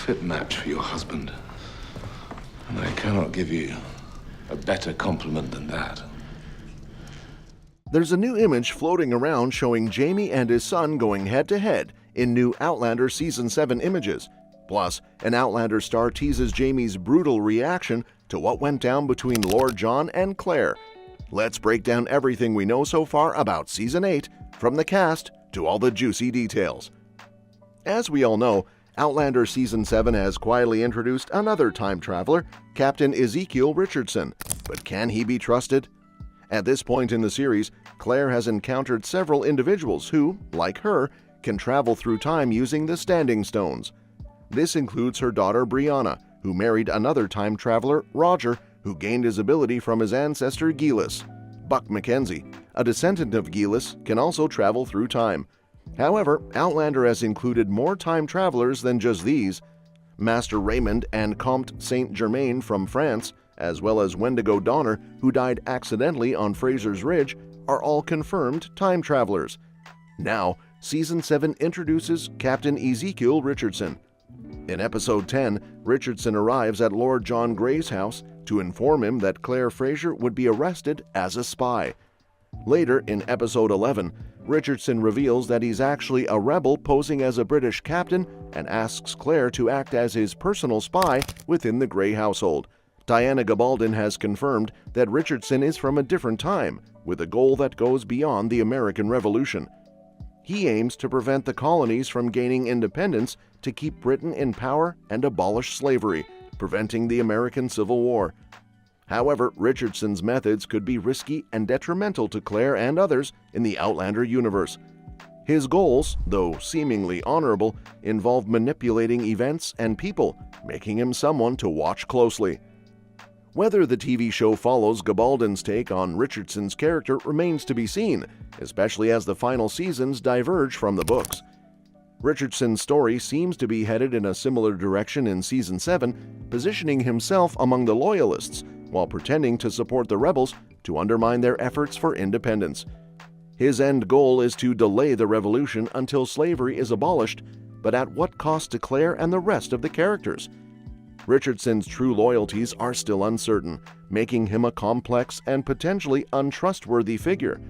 fit match for your husband. And I cannot give you a better compliment than that. There's a new image floating around showing Jamie and his son going head-to-head in new Outlander Season 7 images. Plus, an Outlander star teases Jamie's brutal reaction to what went down between Lord John and Claire. Let's break down everything we know so far about Season 8, from the cast to all the juicy details. As we all know, Outlander Season 7 has quietly introduced another time traveler, Captain Ezekiel Richardson. But can he be trusted? At this point in the series, Claire has encountered several individuals who, like her, can travel through time using the Standing Stones. This includes her daughter Brianna, who married another time traveler, Roger, who gained his ability from his ancestor Geelis. Buck Mackenzie, a descendant of Geelis, can also travel through time. However, Outlander has included more time travelers than just these. Master Raymond and Comte Saint-Germain from France, as well as Wendigo Donner, who died accidentally on Fraser's Ridge, are all confirmed time travelers. Now, Season 7 introduces Captain Ezekiel Richardson. In Episode 10, Richardson arrives at Lord John Grey's house to inform him that Claire Fraser would be arrested as a spy. Later, in Episode 11, Richardson reveals that he's actually a rebel posing as a British captain and asks Claire to act as his personal spy within the Grey household. Diana Gabaldon has confirmed that Richardson is from a different time, with a goal that goes beyond the American Revolution. He aims to prevent the colonies from gaining independence to keep Britain in power and abolish slavery, preventing the American Civil War. However, Richardson's methods could be risky and detrimental to Claire and others in the Outlander universe. His goals, though seemingly honorable, involve manipulating events and people, making him someone to watch closely. Whether the TV show follows Gabaldon's take on Richardson's character remains to be seen, especially as the final seasons diverge from the books. Richardson's story seems to be headed in a similar direction in Season 7, positioning himself among the Loyalists while pretending to support the rebels to undermine their efforts for independence. His end goal is to delay the revolution until slavery is abolished, but at what cost to Claire and the rest of the characters? Richardson's true loyalties are still uncertain, making him a complex and potentially untrustworthy figure.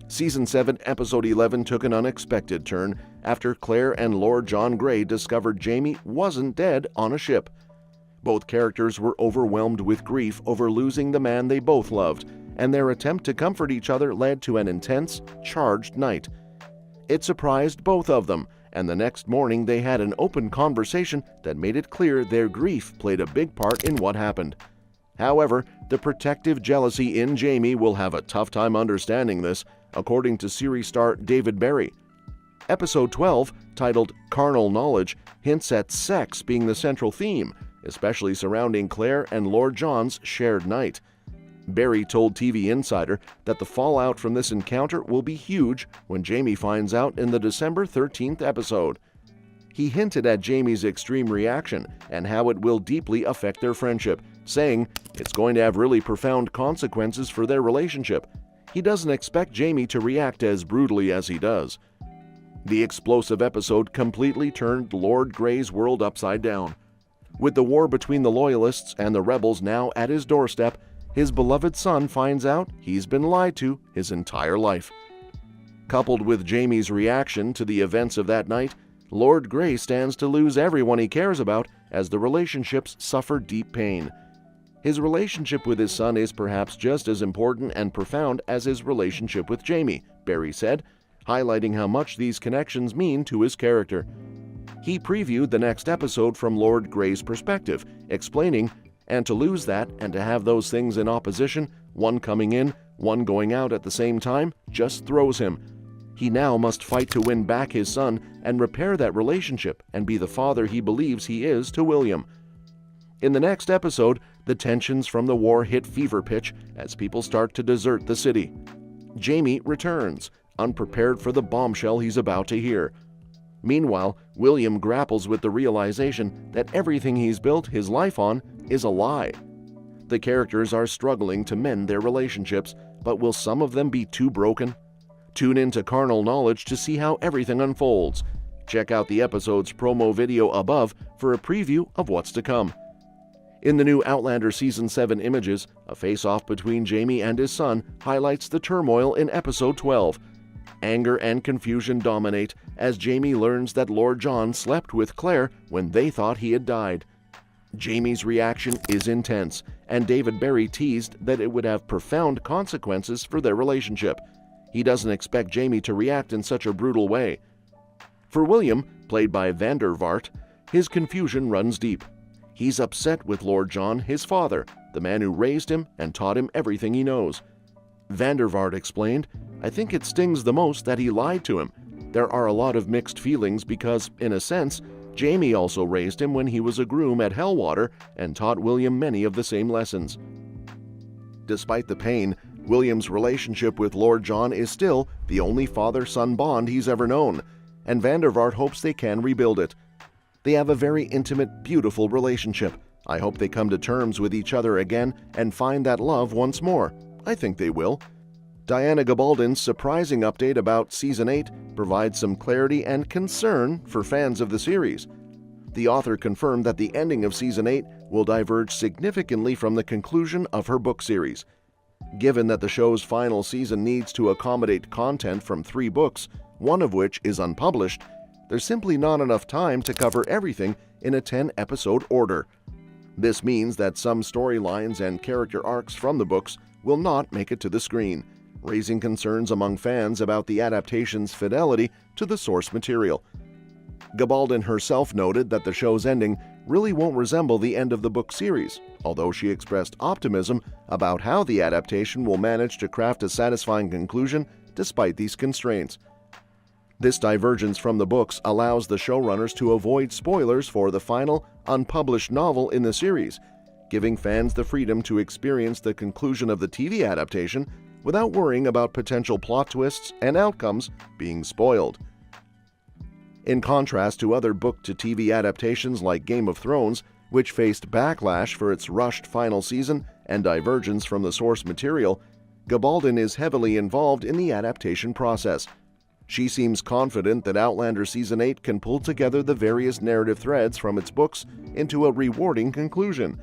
Season 7, Episode 11 took an unexpected turn after Claire and Lord John Grey discovered Jamie wasn't dead on a ship. Both characters were overwhelmed with grief over losing the man they both loved, and their attempt to comfort each other led to an intense, charged night. It surprised both of them, and the next morning they had an open conversation that made it clear their grief played a big part in what happened. However, the protective jealousy in Jamie will have a tough time understanding this, according to series star David Berry. Episode 12, titled Carnal Knowledge, hints at sex being the central theme, especially surrounding Claire and Lord John's shared night. Berry told TV Insider that the fallout from this encounter will be huge when Jamie finds out in the December 13th episode. He hinted at Jamie's extreme reaction and how it will deeply affect their friendship, saying it's going to have really profound consequences for their relationship. He doesn't expect Jamie to react as brutally as he does. The explosive episode completely turned Lord Grey's world upside down. With the war between the Loyalists and the rebels now at his doorstep, his beloved son finds out he's been lied to his entire life. Coupled with Jamie's reaction to the events of that night, Lord Grey stands to lose everyone he cares about as the relationships suffer deep pain. His relationship with his son is perhaps just as important and profound as his relationship with Jamie, Berry said, highlighting how much these connections mean to his character. He previewed the next episode from Lord Grey's perspective, explaining, "And to lose that and to have those things in opposition, one coming in, one going out at the same time, just throws him. He now must fight to win back his son and repair that relationship and be the father he believes he is to William." In the next episode, the tensions from the war hit fever pitch as people start to desert the city. Jamie returns, unprepared for the bombshell he's about to hear. Meanwhile, William grapples with the realization that everything he's built his life on is a lie. The characters are struggling to mend their relationships, but will some of them be too broken? Tune into Carnal Knowledge to see how everything unfolds. Check out the episode's promo video above for a preview of what's to come. In the new Outlander Season 7 images, a face-off between Jamie and his son highlights the turmoil in Episode 12. Anger and confusion dominate as Jamie learns that Lord John slept with Claire when they thought he had died. Jamie's reaction is intense, and David Berry teased that it would have profound consequences for their relationship. He doesn't expect Jamie to react in such a brutal way. For William, played by Vander Vaart, his confusion runs deep. He's upset with Lord John, his father, the man who raised him and taught him everything he knows. Vander Vaart explained, "I think it stings the most that he lied to him. There are a lot of mixed feelings because, in a sense, Jamie also raised him when he was a groom at Hellwater and taught William many of the same lessons." Despite the pain, William's relationship with Lord John is still the only father-son bond he's ever known, and Vander Vaart hopes they can rebuild it. They have a very intimate, beautiful relationship. I hope they come to terms with each other again and find that love once more. I think they will. Diana Gabaldon's surprising update about Season 8 provides some clarity and concern for fans of the series. The author confirmed that the ending of Season 8 will diverge significantly from the conclusion of her book series. Given that the show's final season needs to accommodate content from 3 books, one of which is unpublished, there's simply not enough time to cover everything in a 10-episode order. This means that some storylines and character arcs from the books will not make it to the screen, raising concerns among fans about the adaptation's fidelity to the source material. Gabaldon herself noted that the show's ending really won't resemble the end of the book series, although she expressed optimism about how the adaptation will manage to craft a satisfying conclusion despite these constraints. This divergence from the books allows the showrunners to avoid spoilers for the final, unpublished novel in the series, giving fans the freedom to experience the conclusion of the TV adaptation without worrying about potential plot twists and outcomes being spoiled. In contrast to other book-to-TV adaptations like Game of Thrones, which faced backlash for its rushed final season and divergence from the source material, Gabaldon is heavily involved in the adaptation process. She seems confident that Outlander Season 8 can pull together the various narrative threads from its books into a rewarding conclusion,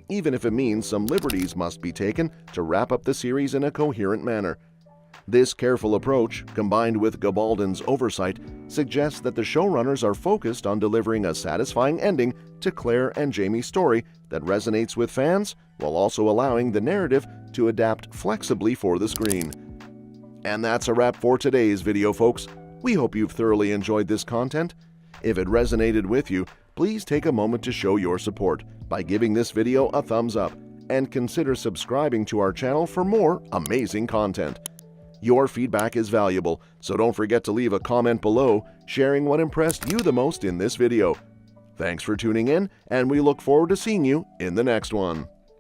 even if it means some liberties must be taken to wrap up the series in a coherent manner. This careful approach, combined with Gabaldon's oversight, suggests that the showrunners are focused on delivering a satisfying ending to Claire and Jamie's story that resonates with fans, while also allowing the narrative to adapt flexibly for the screen. And that's a wrap for today's video, folks. We hope you've thoroughly enjoyed this content. If it resonated with you, please take a moment to show your support by giving this video a thumbs up and consider subscribing to our channel for more amazing content. Your feedback is valuable, so don't forget to leave a comment below sharing what impressed you the most in this video. Thanks for tuning in, and we look forward to seeing you in the next one.